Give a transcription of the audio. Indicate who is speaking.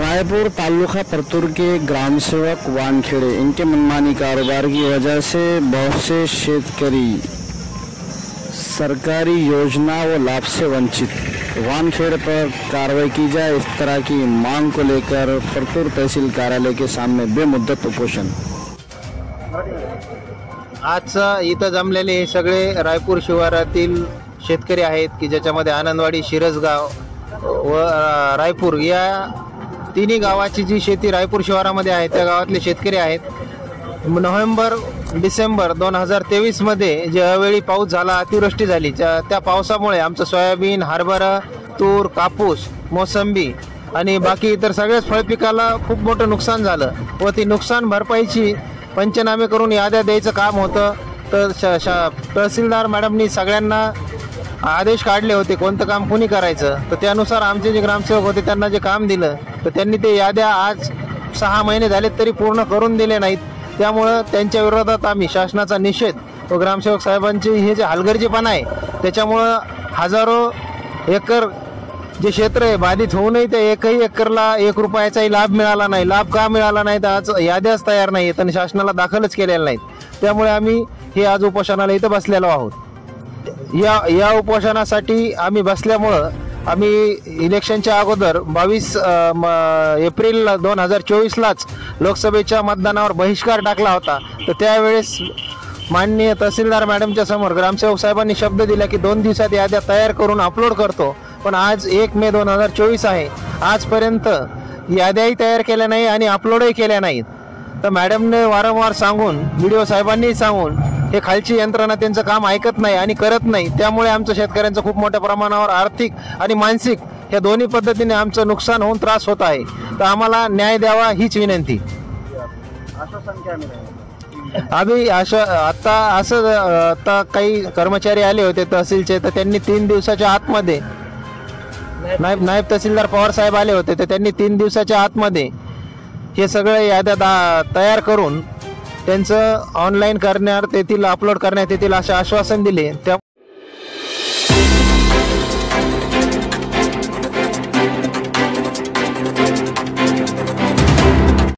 Speaker 1: रायपुर तालुका परतूर के ग्राम सेवक वानखेड़े इनके मनमानी कारोबार की वजह से बहुत से शेतकरी सरकारी योजना व लाभ से वंचित। वानखेड़े पर कार्रवाई की जाए, इस तरह की मांग को लेकर परतूर तहसील कार्यालय के सामने बेमुद्दत उपोषण।
Speaker 2: आज इथं जमलेले हे सगळे रायपूर शिवारातील शेतकरी आहेत की ज्याच्यामध्ये आनंदवाडी, शिरसगाव व रायपूर या तिन्ही गावाची जी शेती रायपूर शिवारामध्ये आहे त्या गावातले शेतकरी आहेत। नोव्हेंबर डिसेंबर 2023 मध्ये जे अवेळी पाऊस झाला, अतिवृष्टी झाली, त्या पावसामुळे आमचं सोयाबीन, हरभरा, तूर, कापूस, मोसंबी आणि बाकी इतर सगळ्याच फळपिकाला खूप मोठं नुकसान झालं व ती नुकसान भरपाईची पंचनामे करून याद्या द्यायचं काम होतं। तर तहसीलदार मॅडमनी सगळ्यांना आदेश काढले होते कोणतं काम कोणी करायचं, तर त्यानुसार आमचे जे ग्रामसेवक होते त्यांना जे काम दिलं तर त्यांनी ते याद्या आज 6 महिने झाले तरी पूर्ण करून दिले नाहीत। त्यामुळं त्यांच्या विरोधात आम्ही शासनाचा निषेध व ग्रामसेवक साहेबांचे हे जे हलगर्जीपणा आहे त्याच्यामुळं हजारो एकर जे क्षेत्र आहे बाधित होऊनही त्या एकही एकरला 1 रुपयाचाही लाभ मिळाला नाही। लाभ का मिळाला नाही तर आज याद्याच तयार नाही आहेत आणि शासनाला दाखलच केलेल्या नाहीत। त्यामुळे आम्ही हे आज उपोषणाला इथं बसलेलो आहोत। या उपोषणासाठी आम्ही बसल्यामुळं आम्ही इलेक्शनच्या अगोदर 22 एप्रिल 2024लाच लोकसभेच्या मतदानावर बहिष्कार टाकला होता। तर त्यावेळेस माननीय तहसीलदार मॅडमच्या समोर ग्रामसेवक साहेबांनी शब्द दिला की 2 दिवसात याद्या तयार करून अपलोड करतो, पण आज 1 मे 2024 आहे, आजपर्यंत याद्याही तयार केल्या नाही आणि अपलोडही केल्या नाहीत। तर मॅडमने वारंवार सांगून, व्हिडिओ साहेबांनी सांगून हे खालची यंत्रणा त्यांचं काम ऐकत नाही आणि करत नाही। त्यामुळे आमचं शेतकऱ्यांचं खूप मोठ्या प्रमाणावर आर्थिक आणि मानसिक ह्या दोन्ही पद्धतीने आमचं नुकसान होऊन त्रास होत आहे। तर आम्हाला न्याय द्यावा हीच विनंती। आम्ही आता काही कर्मचारी आले होते तहसीलचे, तर त्यांनी 3 दिवसाच्या आतमध्ये नायब तहसीलदार पवार साहेब आले होते, तर त्यांनी 3 दिवसाच्या आतमध्ये हे सगळे याद्या तयार करून त्यांचं ऑनलाईन करण्यात येतील, अपलोड करण्यात येतील असे आश्वासन दिले। त्या